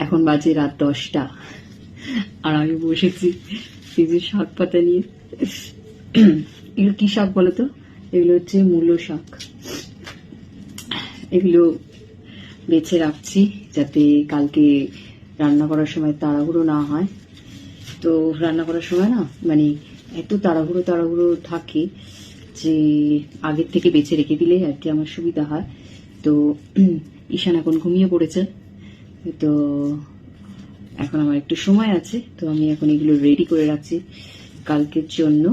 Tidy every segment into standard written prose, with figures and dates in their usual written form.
এখন বাজে রাত 10টা আর আমি বসেছি এই যে শাক পাতা নিয়ে। এগুলো কি শাক বলতো? এগুলো হচ্ছে মূলো শাক। এগুলো বেছে রাখছি যাতে কালকে রান্না করার সময় তাড়াহুড়ো না হয়। তো রান্না করার সময় না মানে এত তাড়াহুড়ো থাকে যে আগের থেকে বেছে রেখে দিলে আর কি আমার সুবিধা হয়। তো ঈশান এখন ঘুমিয়ে পড়েছে, তো এখন আমার একটু সময় আছে, তো আমি এখন এগুলো রেডি করে রাখছি কালকের জন্য।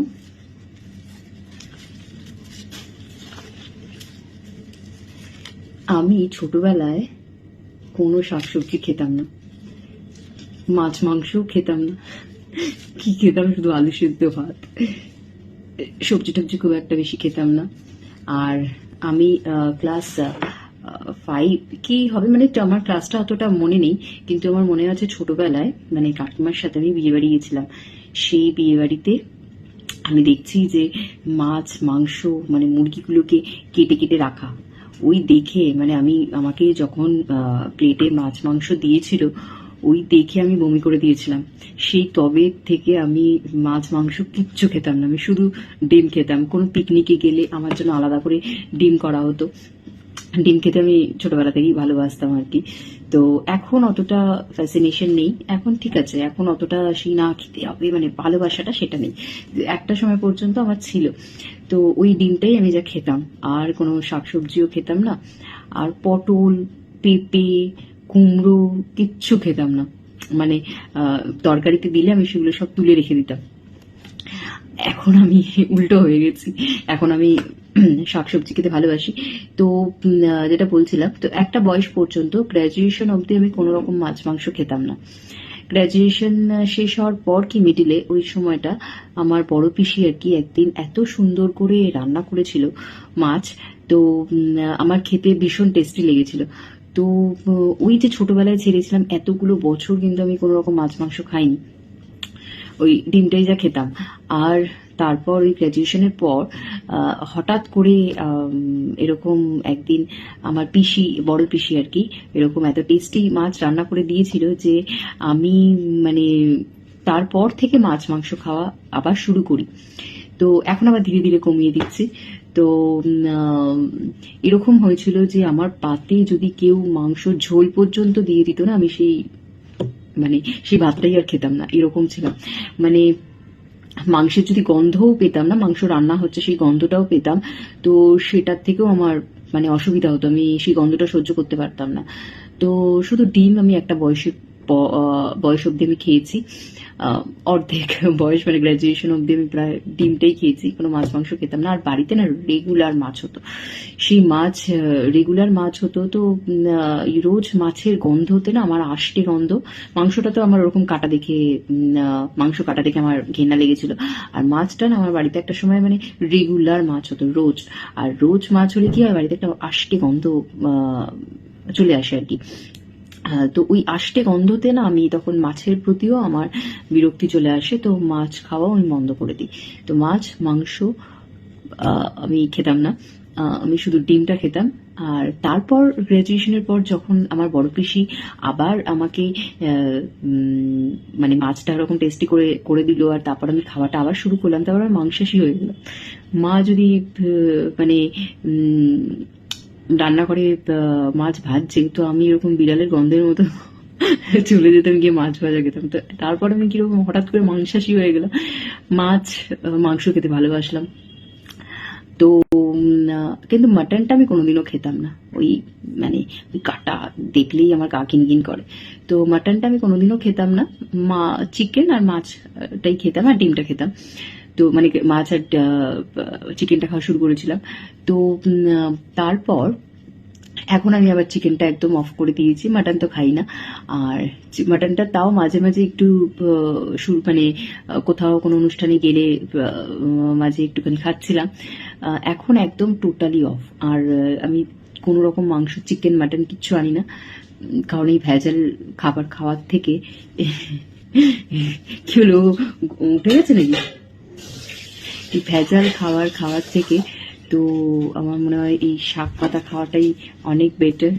আমি ছোটবেলায় কোনো শাকসবজি খেতাম না, মাছ মাংসও খেতাম না। কি খেতাম? শুধু আলু সিদ্ধ ভাত, সবজি টবজি খুব একটা বেশি খেতাম না। আর আমি ক্লাস 5 কি হবে, মানে আমার ক্লাসটা অতটা মনে নেই, কিন্তু আমার মনে আছে ছোটবেলায় মানে কাকিমার সাথে আমি বিয়ে বাড়ি গেছিলাম। সেই বিয়ে বাড়িতে আমি দেখছি যে মাছ মাংস মানে মুরগিগুলোকে কেটে কেটে রাখা, ওই দেখে মানে আমাকে যখন প্লেটে মাছ মাংস দিয়েছিল ওই দেখে আমি বমি করে দিয়েছিলাম। সেই তবে থেকে আমি মাছ মাংস কিচ্ছু খেতাম না, আমি শুধু ডিম খেতাম। কোনো পিকনিকে গেলে আমার জন্য আলাদা করে ডিম করা হতো, ডিম খেতে আমি ছোটবেলা থেকেই ভালোবাসতাম আর কি। তো এখন অতটা ফ্যাসিনেশন নেই, এখন ঠিক আছে, এখন অতটা সেই না খেতে হবে মানে ভালোবাসাটা সেটা নেই, একটা সময় পর্যন্ত আমার ছিল। তো ওই ডিমটাই আমি যা খেতাম, আর কোনো শাকসবজিও খেতাম না। আর পটল, পেঁপে, কুমড়ো কিচ্ছু খেতাম না, মানে তরকারিতে দিলে আমি সেগুলো সব তুলে রেখে দিতাম। এখন আমি উল্টো হয়ে গেছি, এখন আমি শাকসবজি খেতে ভালোবাসি। তো যেটা বলছিলাম, তো একটা বয়স পর্যন্ত গ্র্যাজুয়েশন অবধি আমি কোনো রকম মাছ মাংস খেতাম না। গ্র্যাজুয়েশন শেষ হওয়ার পর কি মিডিলে ওই সময়টা আমার বড় পিসি আর কি একদিন এত সুন্দর করে রান্না করেছিল মাছ, তো আমার খেতে ভীষণ টেস্টি লেগেছিল। তো ওই যে ছোটবেলায় ছেড়েছিলাম এতগুলো বছর কিন্তু আমি কোনো রকম মাছ মাংস খাইনি, ওই ডিমটাই যা খেতাম। আর তারপর ওই গ্র্যাজুয়েশনের পর হঠাৎ করে এরকম একদিন আমার পিসি, বড় পিসি আর কি, এরকম এত টেস্টি মাছ রান্না করে দিয়েছিল যে আমি মানে তারপর থেকে মাছ মাংস খাওয়া আবার শুরু করি। তো এখন আবার ধীরে ধীরে কমিয়ে দিচ্ছি। তো এরকম হয়েছিল যে আমার পাতে যদি কেউ মাংস ঝোল পর্যন্ত দিয়ে দিত না, আমি সেই ভাতটাই আর খেতাম না, এরকম ছিলাম। মানে মাংসের যদি গন্ধও পেতাম না, মাংস রান্না হচ্ছে সেই গন্ধটাও পেতাম, তো সেটার থেকেও আমার মানে অসুবিধা হতো, আমি সেই গন্ধটা সহ্য করতে পারতাম না। তো শুধু ডিম আমি একটা বয়স অব্দি আমি খেয়েছি, অর্ধেক বয়স মানে গ্র্যাজুয়েশন অব্দি আমি প্রায় ডিমটাই খেয়েছি, কোনো মাছ মাংস খেতাম না। আর বাড়িতে না রেগুলার মাছ হতো, সেই মাছ রেগুলার মাছ হতো, তো রোজ মাছের গন্ধতে না আমার আষ্টে গন্ধ। মাংসটা তো আমার ওরকম কাটা দেখে মাংস কাটা দেখে আমার ঘেন্না লেগেছিল, আর মাছটা না আমার বাড়িতে একটা সময় মানে রেগুলার মাছ হতো রোজ, আর রোজ মাছ হলে কি হয় বাড়িতে একটা আষ্টে গন্ধ চলে আসে আর কি। তো ওই আষ্টে গন্ধতে না আমি তখন মাছের প্রতিও আমার বিরক্তি চলে আসে, তো মাছ খাওয়াও আমি বন্ধ করে দিই। তো মাছ মাংস আমি খেতাম না, আমি শুধু ডিমটা খেতাম। আর তারপর গ্র্যাজুয়েশনের পর যখন আমার বড় পিসি আবার আমাকে মানে মাছটা ওরকম টেস্টি করে করে দিল, আর তারপর আমি খাওয়াটা আবার শুরু করলাম, তারপর আমার মাংসাশী হয়ে গেল। মা যদি মানে রান্না করে মাছ ভাজছে, তো আমি এরকম বিড়ালের গন্ধের মতো চলে যেতাম গিয়ে মাছ ভাজা খেতাম। তো তারপর আমি কিরকম হঠাৎ করে মাংসাশী হয়ে গেলাম, মাংস খেতে ভালোবাসলাম। তো কিন্তু মাটনটা আমি কোনোদিনও খেতাম না, ওই মানে ওই কাটা দেখলেই আমার গা কিনকিন করে, তো মাটনটা আমি কোনোদিনও খেতাম না। চিকেন আর মাছটাই খেতাম, আর ডিমটা খেতাম। তো মানে মাছ আর চিকেনটা খাওয়া শুরু করেছিলাম। তো তারপর এখন আমি আবার চিকেনটা একদম অফ করে দিয়েছি, মাটন তো খাই না। আর মাটনটা তাও মাঝে মাঝে একটু মানে কোথাও কোনো অনুষ্ঠানে গেলে মাঝে একটুখানি খাচ্ছিলাম, এখন একদম টোটালি অফ। আর আমি কোনো রকম মাংস চিকেন মাটন কিচ্ছু আনি না, কারণ এই ভেজাল খাবার খাওয়ার থেকে কি হলো, উঠে গেছে নাকি, এই ভেজাল খাওয়ার থেকে তো আমার মনে হয় এই শাক পাতা খাওয়াটাই অনেক বেটার।